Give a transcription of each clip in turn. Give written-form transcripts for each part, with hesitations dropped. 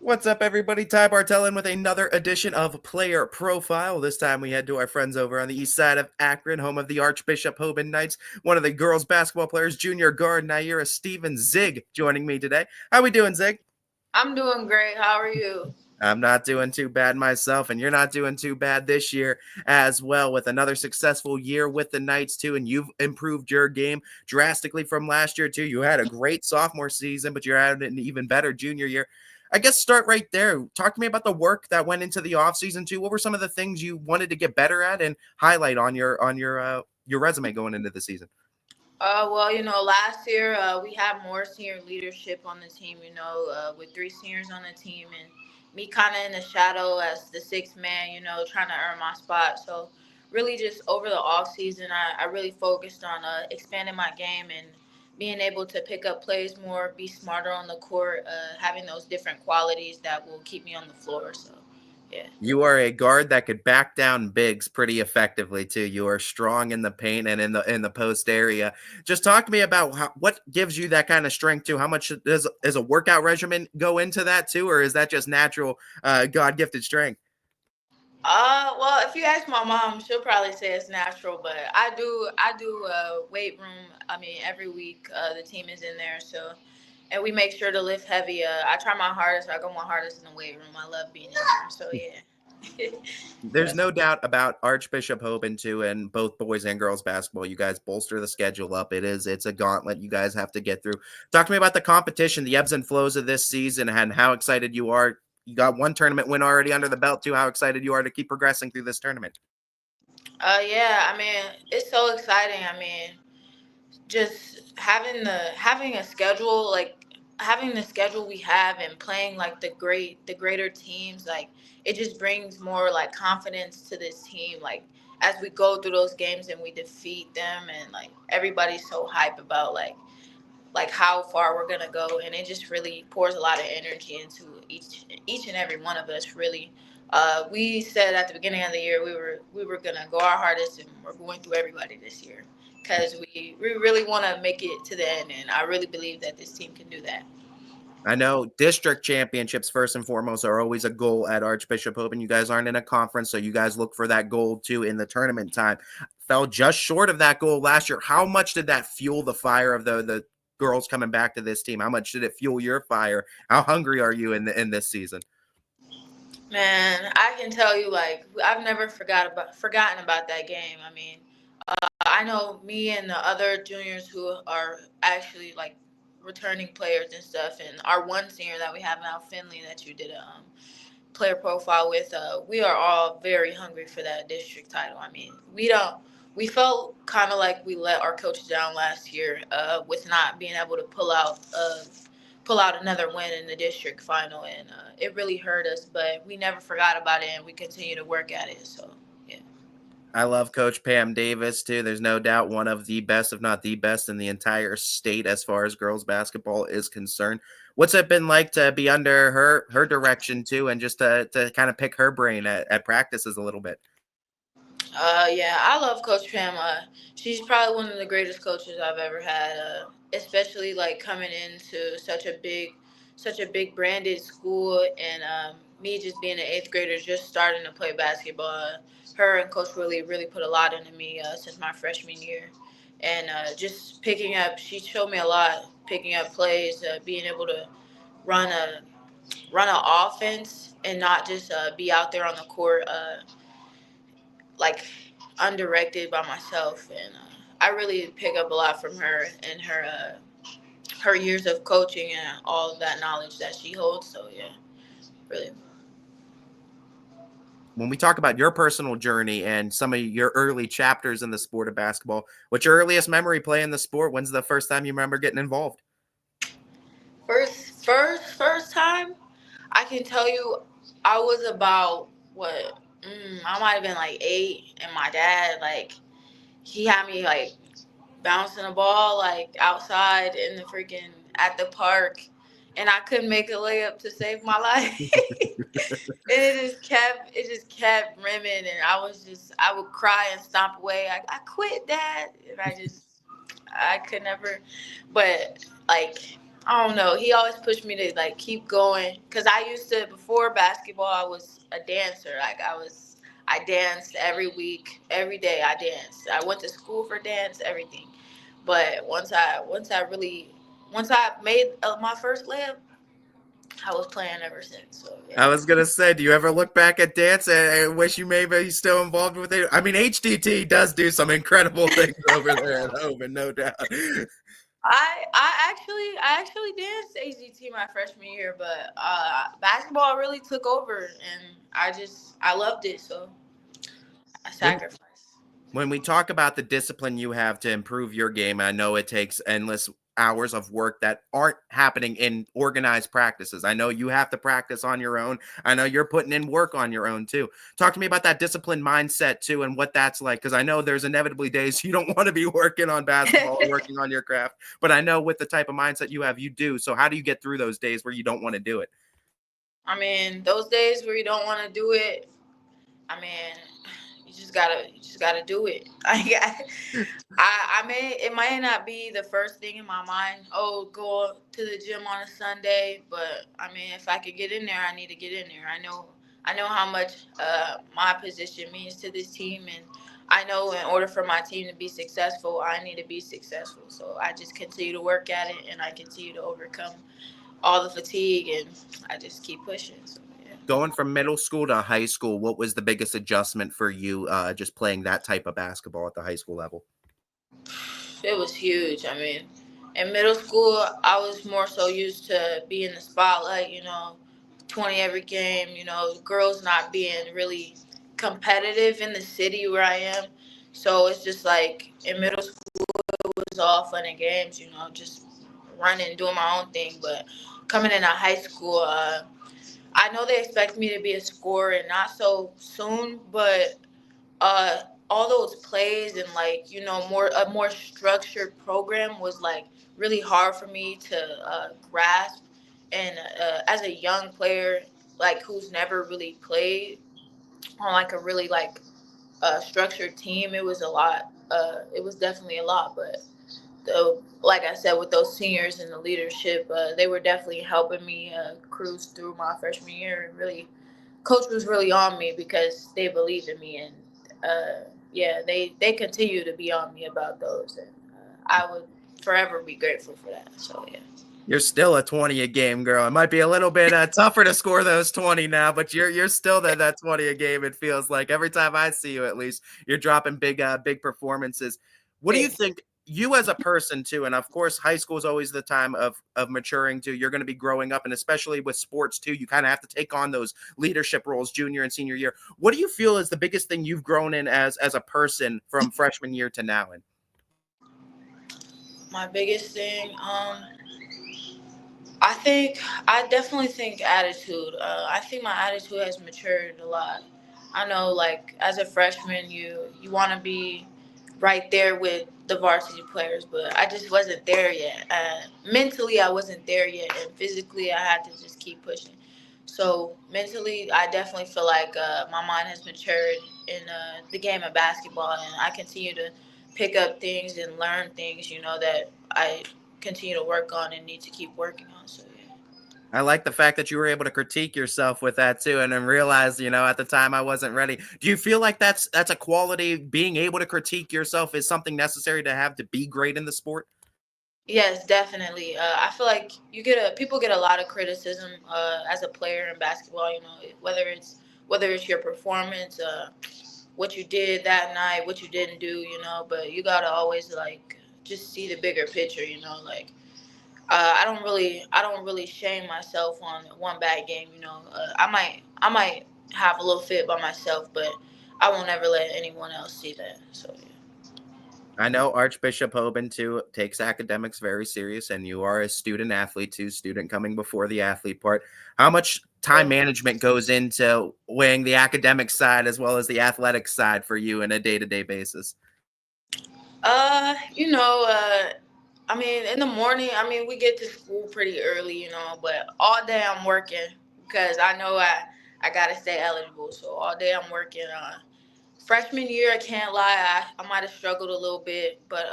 What's up, everybody? Ty Bartell in with another edition of Player Profile. This time we head to our friends over on the east side of Akron, home of the Archbishop HOBAN Knights. One of the girls' basketball players, junior guard Naira Steven Zig, joining me today. How we doing, Zig? I'm doing great. How are you? I'm not doing too bad myself, and you're not doing too bad this year as well, with another successful year with the Knights, too. And you've improved your game drastically from last year, too. You had a great sophomore season, but you're having an even better junior year. I guess start right there. Talk to me about the work that went into the offseason, too. What were some of the things you wanted to get better at and highlight on your resume going into the season? Last year we had more senior leadership on the team. With three seniors on the team and me kind of in the shadow as the sixth man. Trying to earn my spot. So really, just over the off season, I really focused on expanding my game and being able to pick up plays more, be smarter on the court, having those different qualities that will keep me on the floor. So, yeah. You are a guard that could back down bigs pretty effectively too. You are strong in the paint and in the post area. Just talk to me about what gives you that kind of strength too. How much does a workout regimen go into that too, or is that just natural God gifted strength? Well, if you ask my mom, she'll probably say it's natural, but I do weight room. I mean, every week the team is in there, so and we make sure to lift heavy. I try my hardest. I go my hardest in the weight room. I love being in there, so yeah. There's no doubt about Archbishop Hoban too, and both boys and girls basketball. You guys bolster the schedule up. It's a gauntlet you guys have to get through. Talk to me about the competition, the ebbs and flows of this season, and how excited you are. You got one tournament win already under the belt too. How excited you are to keep progressing through this tournament? Yeah. I mean, it's so exciting. I mean, just having a schedule like having the schedule we have and playing like the greater teams, like it just brings more like confidence to this team, like as we go through those games and we defeat them, and like everybody's so hype about like how far we're gonna go, and it just really pours a lot of energy into each and every one of us. Really, we said at the beginning of the year we were gonna go our hardest, and we're going through everybody this year because we really want to make it to the end, and I really believe that this team can do that. I know district championships first and foremost are always a goal at Archbishop Hope, and you guys aren't in a conference, so you guys look for that goal too in the tournament time. Fell just short of that goal last year. How much did that fuel the fire of the girls coming back to this team? How much did it fuel your fire? How hungry are you in this season? Man, I can tell you, like, I've never forgotten about that game. I mean, I know me and the other juniors who are actually like returning players and stuff, and our one senior that we have now, Finley, that you did a player profile with. We are all very hungry for that district title. I mean, we don't. We felt kind of like we let our coach down last year with not being able to pull out another win in the district final, and it really hurt us. But we never forgot about it, and we continue to work at it. So yeah. I love Coach Pam Davis too. There's no doubt one of the best, if not the best, in the entire state as far as girls basketball is concerned. What's it been like to be under her direction too, and just to kind of pick her brain at practices a little bit? Yeah, I love Coach Pam. She's probably one of the greatest coaches I've ever had. Especially like coming into such a big branded school, and me just being an eighth grader, just starting to play basketball. Her and Coach really put a lot into me since my freshman year, and just picking up. She showed me a lot, picking up plays, being able to run a run an offense and not just be out there on the court. Like undirected by myself, and I really pick up a lot from her and her years of coaching and all of that knowledge that she holds. So yeah, really. When we talk about your personal journey and some of your early chapters in the sport of basketball, what's your earliest memory playing the sport? When's the first time you remember getting involved? First time, I can tell you, I was about what I might have been like 8, and my dad like he had me like bouncing a ball like outside in the freaking at the park, and I couldn't make a layup to save my life. And it just kept rimming, and I would cry and stomp away. I quit, Dad, and I could never. But like I don't know. He always pushed me to like keep going because I used to before basketball. I was a dancer. I danced every week, every day. I danced. I went to school for dance, everything. But once I made my first layup, I was playing ever since. So I yeah. was gonna say, do you ever look back at dance and wish you may be still involved with it? I mean, HDT does do some incredible things over there at Hoban, no doubt. I actually danced AZT my freshman year, but basketball really took over, and I loved it, so I When sacrificed. when we talk about the discipline you have to improve your game, I know it takes endless hours of work that aren't happening in organized practices. I know you have to practice on your own. I know you're putting in work on your own too. Talk to me about that discipline mindset too and what that's like, because I know there's inevitably days you don't want to be working on basketball or working on your craft, but I know with the type of mindset you have, you do. So how do you get through those days where you don't want to do it? I mean, those days where you don't want to do it, I mean, you just gotta do it. I may it might not be the first thing in my mind. Oh, go to the gym on a Sunday, but I mean, if I could get in there, I need to get in there. I know how much my position means to this team, and I know in order for my team to be successful, I need to be successful. So I just continue to work at it, and I continue to overcome all the fatigue, and I just keep pushing. So yeah. Going from middle school to high school, what was the biggest adjustment for you just playing that type of basketball at the high school level? It was huge. I mean, in middle school, I was more so used to being in the spotlight, 20 every game, girls not being really competitive in the city where I am. So it's just like in middle school, it was all fun and games, just running, doing my own thing. But coming into high school, I know they expect me to be a scorer and not so soon, but uh all those plays and like more a more structured program was like really hard for me to grasp, and as a young player like who's never really played on like a really like structured team, it was a lot. It was definitely a lot, but like I said, with those seniors and the leadership, they were definitely helping me cruise through my freshman year, and really coach was really on me because they believed in me, and yeah, they continue to be on me about those, and I would forever be grateful for that. So yeah. You're still a 20 a game, girl. It might be a little bit tougher to score those 20 now, but you're still that 20 a game. It feels like every time I see you, at least you're dropping big performances. What do you Thank think you as a person too? And of course, high school is always the time of maturing too. You're going to be growing up, and especially with sports too, you kind of have to take on those leadership roles junior and senior year. What do you feel is the biggest thing you've grown in as a person from freshman year to now? And My biggest thing, I think I definitely think attitude. I think my attitude has matured a lot. I know, like as a freshman, you want to be right there with the varsity players, but I just wasn't there yet. Mentally, I wasn't there yet, and physically, I had to just keep pushing. So mentally, I definitely feel like my mind has matured in the game of basketball, and I continue to pick up things and learn things. That I continue to work on and need to keep working on. So yeah. I like the fact that you were able to critique yourself with that too, and then realize, at the time I wasn't ready. Do you feel like that's a quality? Being able to critique yourself is something necessary to have to be great in the sport. Yes, definitely. I feel like people get a lot of criticism as a player in basketball. Whether it's your performance, what you did that night, what you didn't do. But you gotta always like just see the bigger picture. Like I don't really shame myself on one bad game. I might have a little fit by myself, but I won't ever let anyone else see that. So yeah. I know Archbishop Hoban too takes academics very serious, and you are a student athlete too, student coming before the athlete part. How much time management goes into weighing the academic side as well as the athletic side for you in a day-to-day basis? I mean, in the morning, I mean, we get to school pretty early, but all day I'm working because I know I gotta stay eligible. So all day I'm working. Freshman year, I can't lie, I might have struggled a little bit, but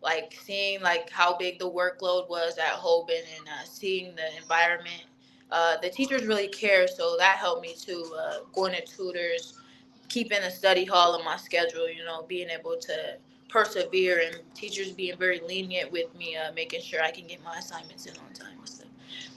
like seeing like how big the workload was at Hoban, and seeing the environment. The teachers really care, so that helped me too. Going to tutors, keeping a study hall in my schedule, being able to persevere, and teachers being very lenient with me, making sure I can get my assignments in on time and stuff.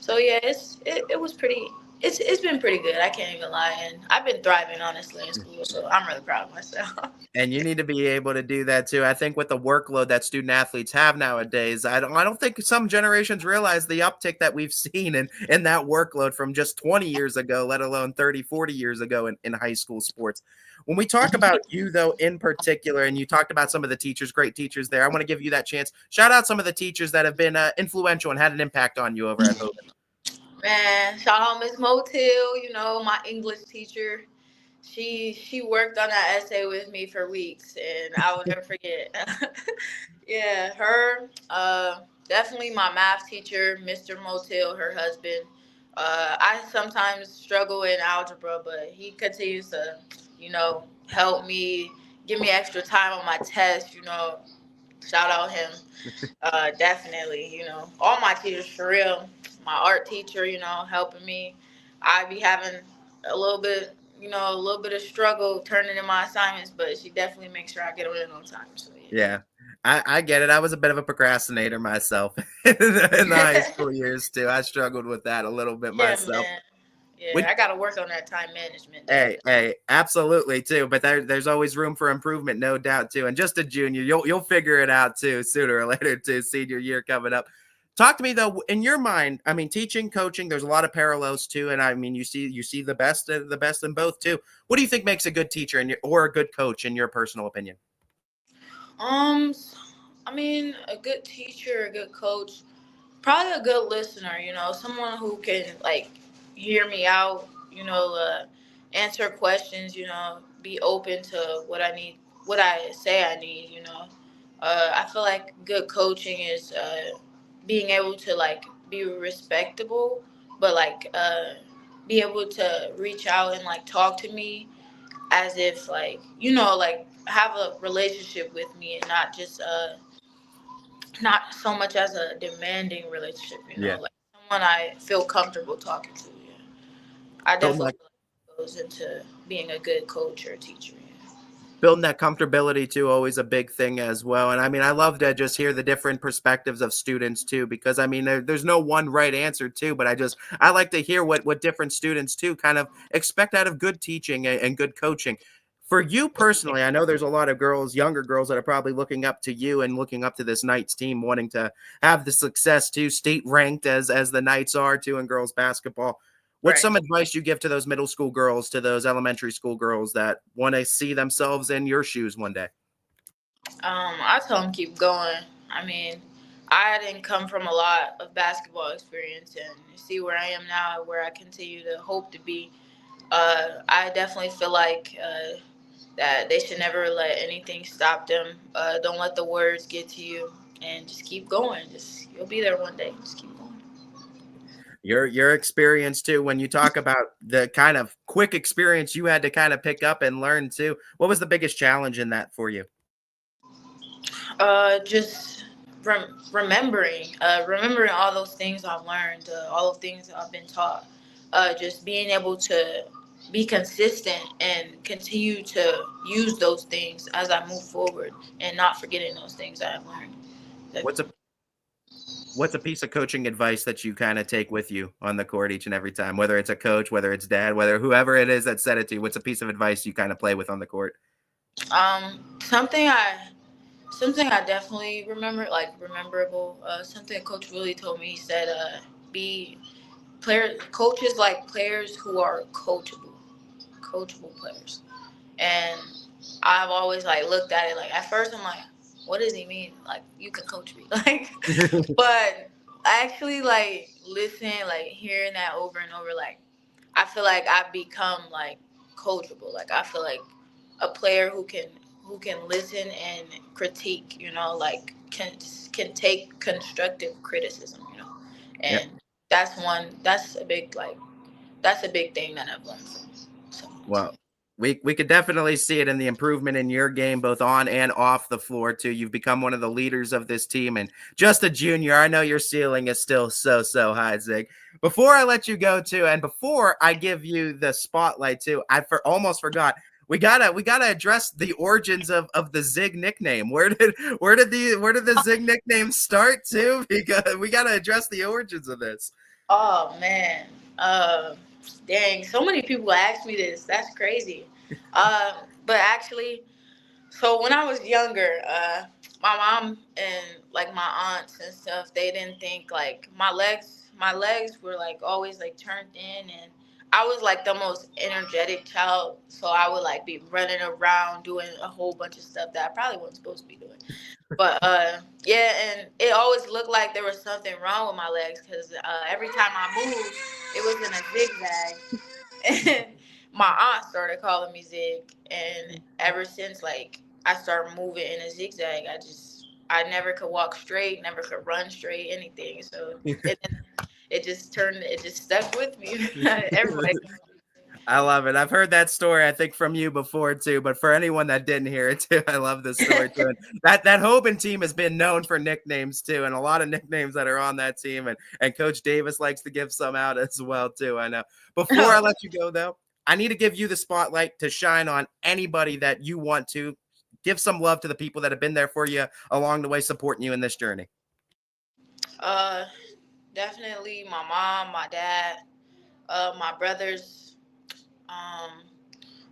So yeah, it was pretty. It's been pretty good. I can't even lie, and I've been thriving honestly in school, so I'm really proud of myself. And you need to be able to do that too. I think with the workload that student athletes have nowadays, I don't think some generations realize the uptick that we've seen in that workload from just 20 years ago, let alone 30, 40 years ago in high school sports. When we talk about you though in particular, and you talked about some of the teachers, great teachers there, I want to give you that chance. Shout out some of the teachers that have been influential and had an impact on you over at Hogan. Man, shout out Miss Motil, my English teacher. She worked on that essay with me for weeks, and I will never forget. Yeah, her. Definitely my math teacher, Mr. Motil, her husband. I sometimes struggle in algebra, but he continues to, help me, give me extra time on my test. Shout out him. Definitely, all my teachers for real. My art teacher, helping me. I be having a little bit of struggle turning in my assignments, but she definitely makes sure I get them in on time. So Yeah. I get it. I was a bit of a procrastinator myself in the high yeah. school years too. I struggled with that a little bit Yeah, myself. man. Yeah, When I got to work on that time management, definitely. hey, absolutely too. But there's always room for improvement, no doubt too. And just a junior, you'll figure it out too sooner or later too. Senior year coming up. Talk to me though, in your mind. I mean, teaching, coaching, there's a lot of parallels too. And I mean, you see the best in both too. What do you think makes a good teacher or a good coach in your personal opinion? Um, I mean, a good teacher, a good coach, probably a good listener. Someone who can like hear me out. Answer questions. Be open to what I need, what I say I need. I feel like good coaching is being able to like be respectable, but like be able to reach out and like talk to me as if like like have a relationship with me, and not just not so much as a demanding relationship, Yeah. like someone I feel comfortable talking to. Yeah, I Building definitely that feel like it goes into being a good coach or teacher. Yeah. building that comfortability too, always a big thing as well. And I mean, I love to just hear the different perspectives of students too, because I mean, there's no one right answer too, but I like to hear what different students too kind of expect out of good teaching and good coaching. For you personally, I know there's a lot of girls, younger girls, that are probably looking up to you and looking up to this Knights team, wanting to have the success too, state ranked as the Knights are too in girls basketball. What's Right. some advice you give to those middle school girls, to those elementary school girls that want to see themselves in your shoes one day? I tell them keep going. I mean, I didn't come from a lot of basketball experience, and see where I am now, where I continue to hope to be. I definitely feel like that they should never let anything stop them. Don't let the words get to you, and just keep going. Just you'll be there one day. Just keep going. Your experience too, when you talk about the kind of quick experience you had to kind of pick up and learn too. What was the biggest challenge in that for you? Just remembering all those things I've learned, all the things I've been taught. Just being able to be consistent and continue to use those things as I move forward, and not forgetting those things I've learned. What's a what's a piece of coaching advice that you kind of take with you on the court each and every time, whether it's a coach, whether it's dad, whether whoever it is that said it to you? What's a piece of advice you kind of play with on the court? Something I definitely remember, like rememberable. Something Coach Willie told me. He said, "Be coaches like players who are coachable players." And I've always like looked at it like, at first I'm like, what does he mean? Like, you can coach me, like, but actually like listening, like hearing that over and over, like I feel like I've become like coachable. Like I feel like a player who can listen and critique, like can take constructive criticism, Yeah. and that's a big thing that I've learned from someone. So Well, yeah. We could definitely see it in the improvement in your game, both on and off the floor, too. You've become one of the leaders of this team, and just a junior, I know your ceiling is still so high, Zig. Before I let you go, too, and before I give you the spotlight, too, almost forgot. We gotta address the origins of the Zig nickname. Where did the Zig nickname start, too? Because we gotta address the origins of this. Oh man, dang! So many people ask me this. That's crazy. But actually, so when I was younger, my mom and like my aunts and stuff, they didn't think like my legs were like always like turned in, and I was like the most energetic child. So I would like be running around doing a whole bunch of stuff that I probably wasn't supposed to be doing. But yeah, and it always looked like there was something wrong with my legs because every time I moved, it was in a zigzag. And my aunt started calling me Zig, and ever since like I started moving in a zigzag, I never could walk straight, never could run straight, anything. So it just stuck with me. Everybody. I love it. I've heard that story, I think, from you before too. But for anyone that didn't hear it too, I love this story too. And that HOBAN team has been known for nicknames too, and a lot of nicknames that are on that team. And Coach Davis likes to give some out as well too. I know. Before I let you go though, I need to give you the spotlight to shine on anybody that you want to. Give some love to the people that have been there for you along the way, supporting you in this journey. uh, Definitely my mom, my dad, my brothers. Um,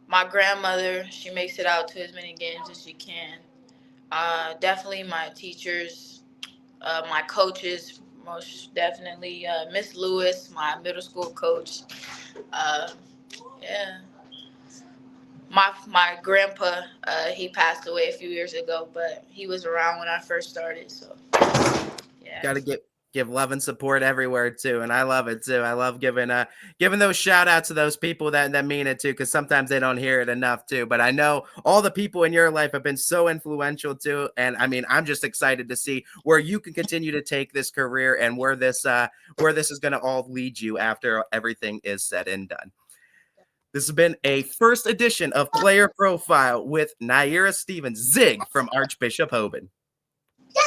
my grandmother, she makes it out to as many games as she can. Definitely my teachers, my coaches, most definitely Miss Lewis, my middle school coach. Uh, yeah, my grandpa, he passed away a few years ago, but he was around when I first started. So yeah. Got to give love and support everywhere too, and I love it too. I love giving those shout outs to those people that mean it too, because sometimes they don't hear it enough too. But I know all the people in your life have been so influential too, and I mean I'm just excited to see where you can continue to take this career and where this is going to all lead you after everything is said and done. This has been a first edition of Player Profile with Naira Stevens, Zig from Archbishop Hoban.